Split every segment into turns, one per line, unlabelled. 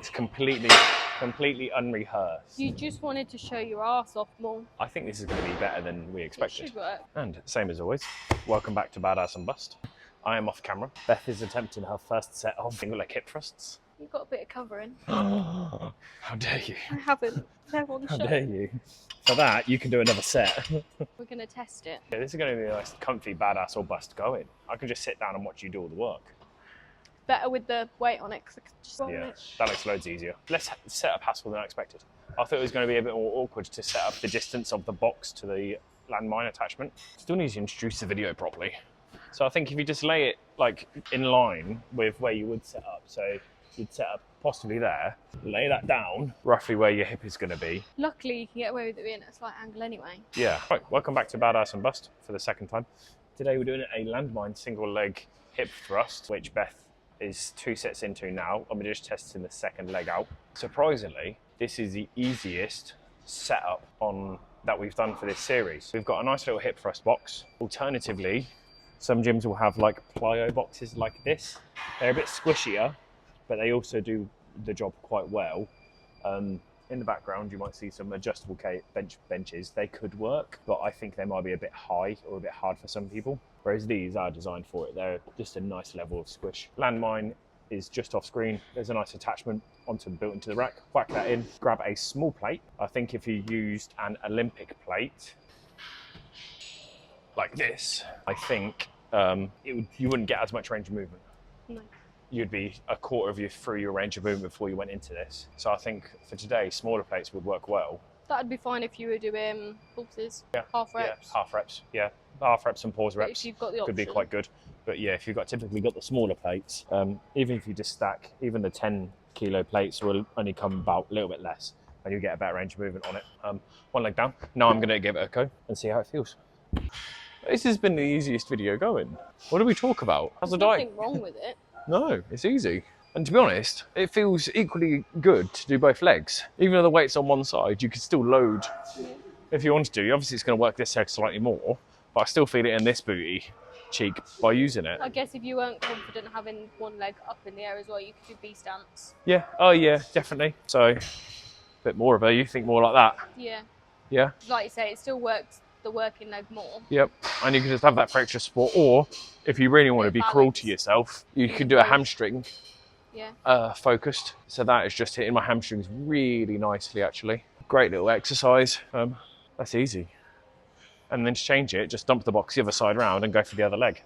looks completely unrehearsed.
You just wanted to show your arse off more.
I think this is going to be better than we expected.
It should work.
And same as always, welcome back to Badass and Bust. I am off camera. Beth is attempting her first set of single leg hip thrusts.
You've got a bit of covering.
How dare you?
I haven't. Never on the
How
show.
dare you? For that, you can do another set.
We're going to test it.
Yeah, this is going to be a nice, comfy Badass or Bust going. I can just sit down and watch you do all the work.
Better with the weight on it, because I can just roll
Yeah,
it.
that looks loads easier. Let's set up hassle than I expected. I thought it was going to be a bit more awkward to set up the distance of the box to the landmine attachment. Still need to introduce the video properly. So I think if you just lay it like in line with where you would set up, so you'd set up possibly there, lay that down roughly where your hip is going to be.
Luckily, you can get away with it being at a slight angle anyway.
Yeah. Right, welcome back to Badass and Bust for the second time. Today we're doing a landmine single leg hip thrust, which Beth is 2 sets into now, and we're just testing the second leg out. Surprisingly, this is the easiest setup that we've done for this series. We've got a nice little hip thrust box. Alternatively, some gyms will have like plyo boxes like this. They're a bit squishier, but they also do the job quite well. In the background, you might see some adjustable benches. They could work, but I think they might be a bit high or a bit hard for some people. Whereas these are designed for it. They're just a nice level of squish. Landmine is just off screen. There's a nice attachment built into the rack. Whack that in, grab a small plate. I think if you used an Olympic plate, like this, I think you wouldn't get as much range of movement.
No.
You'd be a quarter through your range of movement before you went into this. So I think for today, smaller plates would work well.
That'd be fine if you were doing pulses, half reps.
Yeah, half reps, yeah. Half reps and pause reps
if you've got the option.
could be quite good. But yeah, if you've typically got the smaller plates, even if you just stack, even the 10 kilo plates will only come about a little bit less and you get a better range of movement on it. One leg down. Now I'm gonna give it a go and see how it feels. This has been the easiest video going. What do we talk about? How's the diet?
Nothing wrong with it.
No, it's easy. And to be honest, it feels equally good to do both legs. Even though the weight's on one side, you can still load if you wanted to. Obviously, it's going to work this leg slightly more, but I still feel it in this booty cheek by using it.
I guess if you weren't confident having one leg up in the air as well, you could do B stance.
Yeah, oh yeah, definitely. So, a bit more of her, you think more like that?
Yeah.
Yeah?
Like you say, it still works the working leg more.
Yep, and you can just have that for extra support, or if you really want to be cruel to yourself, you can do a hamstring focused. So that is just hitting my hamstrings really nicely, actually. Great little exercise. That's easy. And then to change it, just dump the box the other side around and go for the other leg.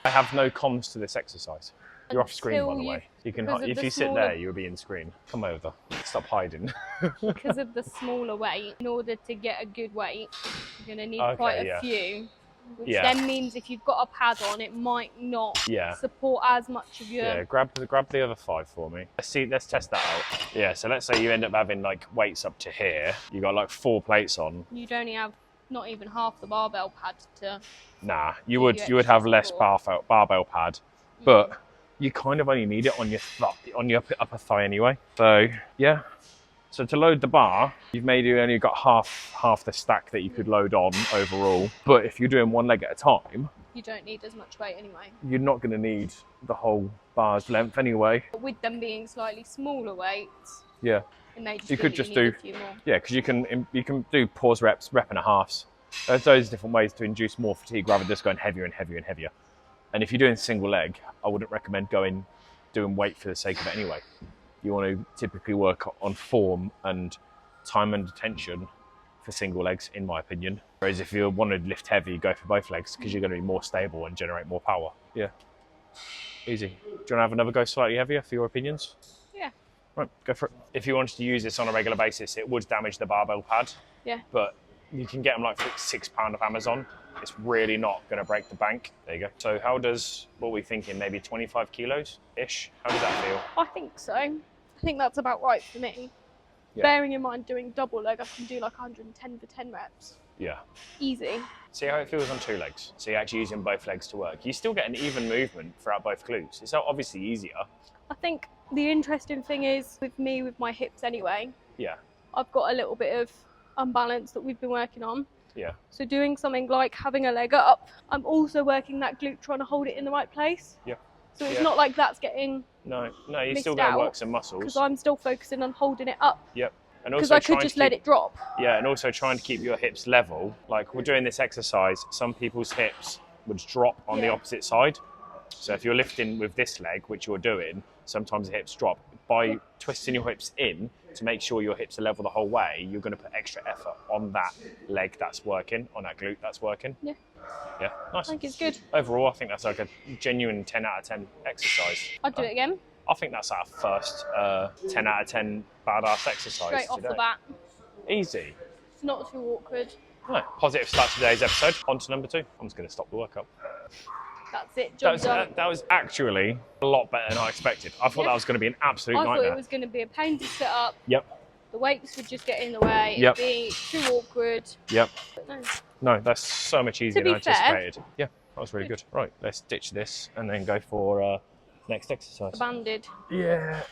I have no cons to this exercise. You're off screen, by the way. You can, if you sit there, you'll be in screen. Come over. Stop hiding.
Because of the smaller weight, in order to get a good weight, you're going to need quite a few. Which then means if you've got a pad on, it might not support as much of your...
Yeah, grab the other 5 for me. Let's test that out. Yeah, so let's say you end up having like weights up to here. You got like 4 plates on.
You'd only have not even half the barbell pad to...
Nah, you would have less barbell pad, but you kind of only need it on your upper thigh anyway. So yeah. So to load the bar, you've maybe only got half the stack that you could load on overall. But if you're doing one leg at a time,
you don't need as much weight anyway.
You're not going to need the whole bar's length anyway.
But with them being slightly smaller weights,
yeah,
it may just
you could just
do
a few more. Yeah, because you can do pause reps, rep and a halves. There's those different ways to induce more fatigue rather than just going heavier and heavier and heavier. And if you're doing single leg, I wouldn't recommend doing weight for the sake of it anyway. You want to typically work on form and time and attention for single legs, in my opinion. Whereas if you want to lift heavy, go for both legs because you're going to be more stable and generate more power. Yeah, easy. Do you want to have another go slightly heavier for your opinions?
Yeah.
Right, go for it. If you wanted to use this on a regular basis, it would damage the barbell pad.
Yeah.
But you can get them like for £6 off Amazon. It's really not going to break the bank. There you go. So what are we thinking? Maybe 25 kilos-ish? How does that feel?
I think so. I think that's about right for me. Yeah. Bearing in mind doing double leg, I can do like 110 for 10 reps.
Yeah.
Easy.
See how it feels on 2 legs. So you're actually using both legs to work. You still get an even movement throughout both glutes. It's obviously easier.
I think the interesting thing is, with my hips anyway, I've got a little bit of unbalance that we've been working on.
Yeah.
So doing something like having a leg up, I'm also working that glute, trying to hold it in the right place.
Yeah.
So it's not like that's getting
No, you're still going to work some muscles.
Because I'm still focusing on holding it up.
Yep. And
because I could just let it drop.
Yeah, and also trying to keep your hips level. Like we're doing this exercise, some people's hips would drop on the opposite side. So if you're lifting with this leg, which you're doing, sometimes the hips drop. By twisting your hips in to make sure your hips are level the whole way, you're going to put extra effort on that leg that's working, on that glute that's working.
Yeah.
Yeah, nice.
I think it's good.
Overall, I think that's like a genuine 10 out of 10 exercise.
I'd do it again.
I think that's our first 10 out of 10 badass exercise
straight off the bat.
Easy.
It's not too awkward.
No, positive start to today's episode. On to number 2. I'm just going to stop the workout.
That's it, job done.
That was actually a lot better than I expected. I thought that was going to be an absolute nightmare.
I thought it was going to be a pain to set up.
Yep.
The weights would just get in the way.
Yep.
It'd be too awkward.
Yep.
But
no, that's so much easier than I anticipated. Yeah, that was really good. Right, let's ditch this and then go for next exercise.
The banded.
Yeah.